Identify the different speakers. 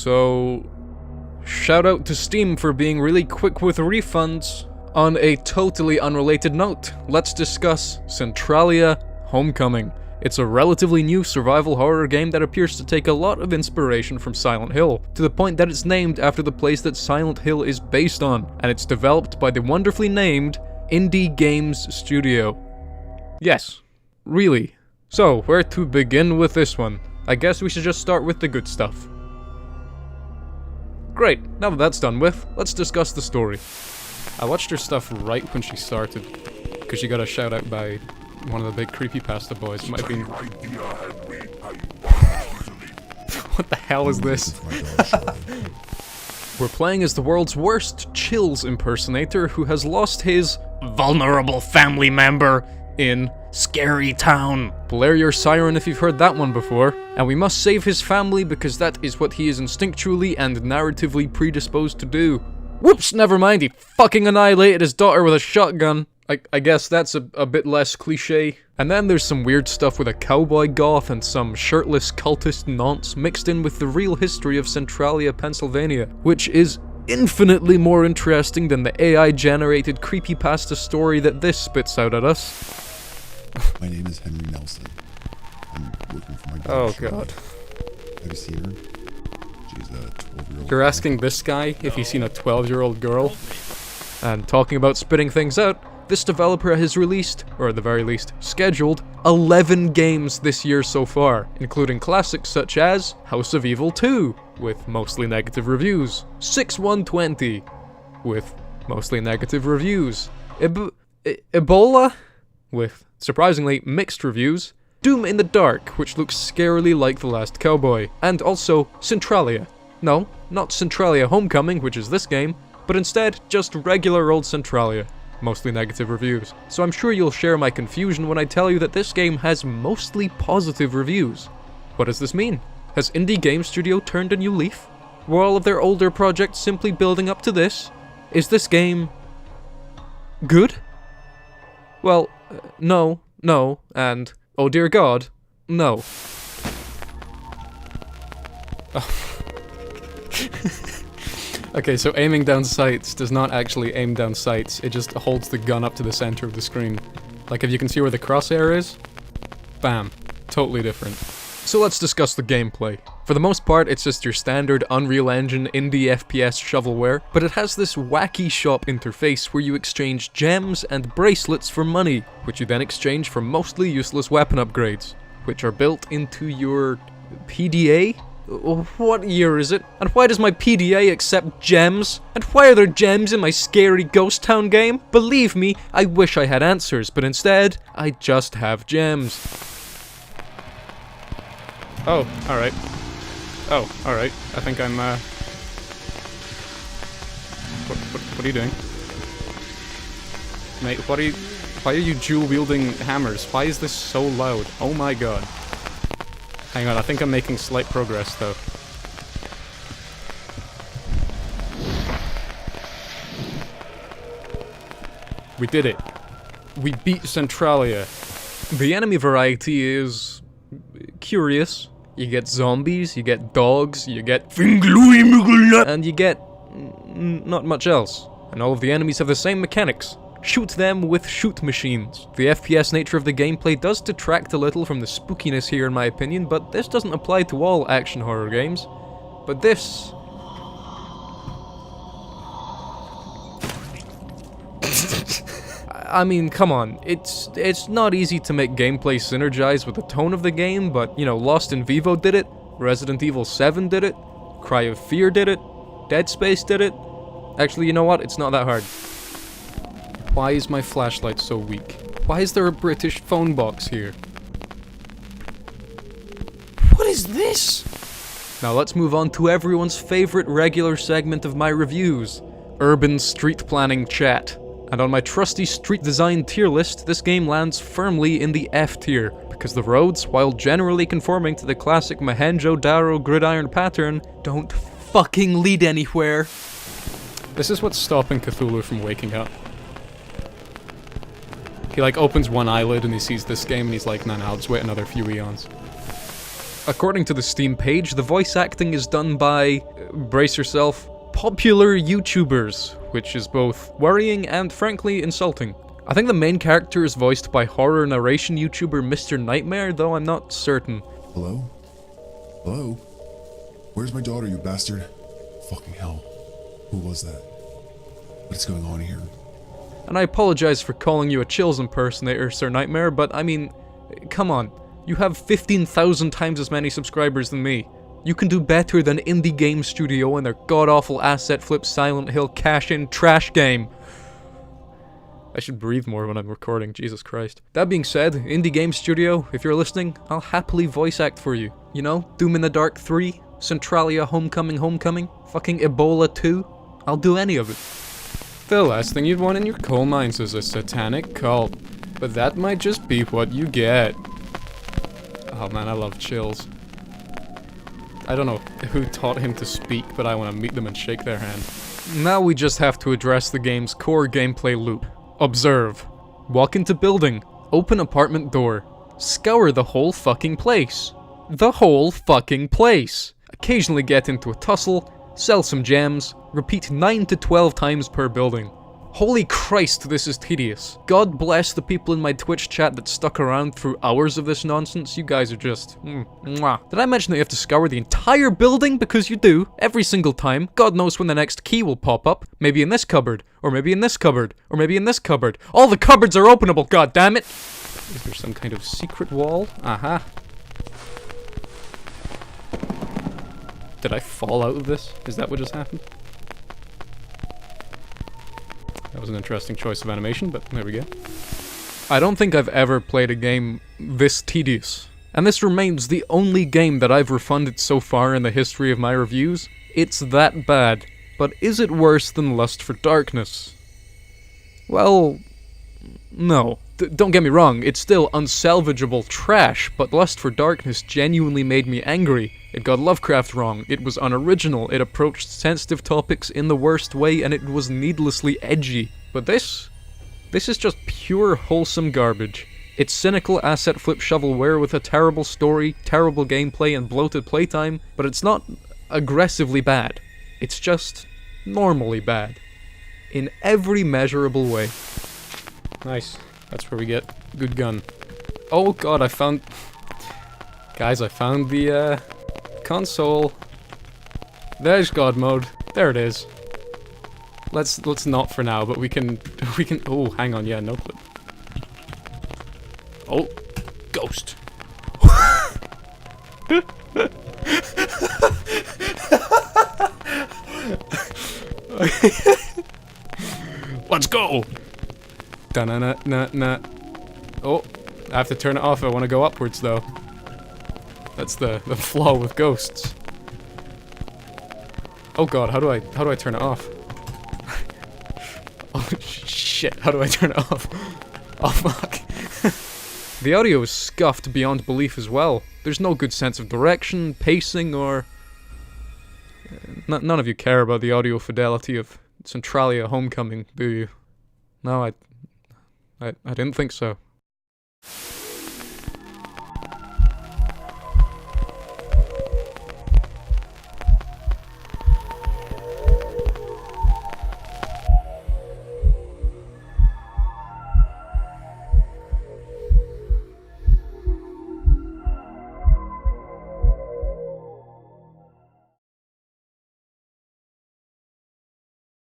Speaker 1: So, shout out to Steam for being really quick with refunds. On a totally unrelated note, let's discuss Centralia Homecoming. It's a relatively new survival horror game that appears to take a lot of inspiration from Silent Hill, to the point that it's named after the place that Silent Hill is based on, and it's developed by the wonderfully named Indie Games Studio. Yes, really. So, where to begin with this one? I guess we should just start with the good stuff. Great, now that that's done with, let's discuss the story. I watched her stuff right when she started, because she got a shout out by one of the big creepypasta boys. It might have been... What the hell is this? We're playing as the world's worst Chills impersonator who has lost his vulnerable family member in Scary Town. Blare your siren if you've heard that one before. And we must save his family because that is what he is instinctually and narratively predisposed to do. Whoops, never mind, he fucking annihilated his daughter with a shotgun. I guess that's a bit less cliche. And then there's some weird stuff with a cowboy goth and some shirtless cultist nonce mixed in with the real history of Centralia, Pennsylvania, which is infinitely more interesting than the AI-generated creepypasta story that this spits out at us.
Speaker 2: My name is Henry Nelson. I'm working for my daughter.
Speaker 1: Oh god.
Speaker 2: Have you seen her? She's a 12-year-old.
Speaker 1: You're asking this guy if he's seen a 12-year-old girl? And talking about spitting things out, this developer has released, or at the very least, scheduled, 11 games this year so far, including classics such as House of Evil 2, with mostly negative reviews, 6120, with mostly negative reviews, Ebola, with surprisingly mixed reviews, Doom in the Dark, which looks scarily like The Last Cowboy, and also Centralia. No, not Centralia Homecoming, which is this game, but instead just regular old Centralia. Mostly negative reviews. So I'm sure you'll share my confusion when I tell you that this game has mostly positive reviews. What does this mean? Has Indie Games Studio turned a new leaf? Were all of their older projects simply building up to this? Is this game... good? Well, no, and oh dear god, no. Oh. Okay, so aiming down sights does not actually aim down sights, it just holds the gun up to the center of the screen. Like if you can see where the crosshair is, bam, totally different. So let's discuss the gameplay. For the most part, it's just your standard Unreal Engine indie FPS shovelware, but it has this wacky shop interface where you exchange gems and bracelets for money, which you then exchange for mostly useless weapon upgrades, which are built into your PDA? What year is it? And why does my PDA accept gems? And why are there gems in my scary ghost town game? Believe me, I wish I had answers, but instead, I just have gems. Oh, alright. Oh, alright. I think I'm, What are you doing? Mate, why are you dual-wielding hammers? Why is this so loud? Oh my god. Hang on, I think I'm making slight progress, though. We did it. We beat Centralia. The enemy variety is... curious. You get zombies, you get dogs, you get... and you get... not much else. And all of the enemies have the same mechanics. Shoot them with shoot machines. The FPS nature of the gameplay does detract a little from the spookiness here in my opinion, but this doesn't apply to all action horror games. But this... I mean, come on, it's not easy to make gameplay synergize with the tone of the game, but, you know, Lost in Vivo did it, Resident Evil 7 did it, Cry of Fear did it, Dead Space did it. Actually, you know what? It's not that hard. Why is my flashlight so weak? Why is there a British phone box here? What is this? Now let's move on to everyone's favorite regular segment of my reviews, Urban Street Planning Chat. And on my trusty street design tier list, this game lands firmly in the F tier, because the roads, while generally conforming to the classic Mohenjo-Daro gridiron pattern, don't fucking lead anywhere. This is what's stopping Cthulhu from waking up. He like opens one eyelid and he sees this game and he's like, nah, I'll just wait another few eons. According to the Steam page, the voice acting is done by, brace yourself, popular YouTubers, which is both worrying and frankly insulting. I think the main character is voiced by horror narration YouTuber Mr. Nightmare, though I'm not certain.
Speaker 2: Hello? Hello? Where's my daughter, you bastard? Fucking hell. Who was that? What's going on here?
Speaker 1: And I apologize for calling you a Chills impersonator, Sir Nightmare, but I mean, come on. You have 15,000 times as many subscribers than me. You can do better than Indie Game Studio and their god-awful asset flip Silent Hill cash-in trash game. I should breathe more when I'm recording, Jesus Christ. That being said, Indie Game Studio, if you're listening, I'll happily voice act for you. You know, Doom in the Dark 3, Centralia Homecoming, fucking Ebola 2, I'll do any of it. The last thing you'd want in your coal mines is a satanic cult, but that might just be what you get. Oh man, I love Chills. I don't know who taught him to speak, but I want to meet them and shake their hand. Now we just have to address the game's core gameplay loop. Observe. Walk into building. Open apartment door. Scour the whole fucking place. The whole fucking place. Occasionally get into a tussle, sell some gems, repeat 9 to 12 times per building. Holy Christ, this is tedious. God bless the people in my Twitch chat that stuck around through hours of this nonsense. You guys are just... mwah. Did I mention that you have to scour the entire building? Because you do. Every single time. God knows when the next key will pop up. Maybe in this cupboard. Or maybe in this cupboard. Or maybe in this cupboard. All the cupboards are openable, goddammit! Is there some kind of secret wall? Aha. Did I fall out of this? Is that what just happened? That was an interesting choice of animation, but there we go. I don't think I've ever played a game this tedious. And this remains the only game that I've refunded so far in the history of my reviews. It's that bad. But is it worse than Lust for Darkness? Well, no. Don't get me wrong, it's still unsalvageable trash, but Lust for Darkness genuinely made me angry. It got Lovecraft wrong, it was unoriginal, it approached sensitive topics in the worst way, and it was needlessly edgy. But this is just pure wholesome garbage. It's cynical asset flip shovelware with a terrible story, terrible gameplay, and bloated playtime, but it's not aggressively bad. It's just normally bad. In every measurable way. Nice. That's where we get good gun. Oh god, I found... Guys, I found the, console. There's God mode. There it is. Let's not for now, but we can... Oh, hang on, yeah, no clip. Oh, ghost. Let's go! Da-na-na-na-na. Oh, I have to turn it off if I want to go upwards, though. That's the flaw with ghosts. Oh god, how do I turn it off? Oh shit, how do I turn it off? Oh fuck. The audio is scuffed beyond belief as well. There's no good sense of direction, pacing, or... None of you care about the audio fidelity of Centralia Homecoming, do you? No, I didn't think so.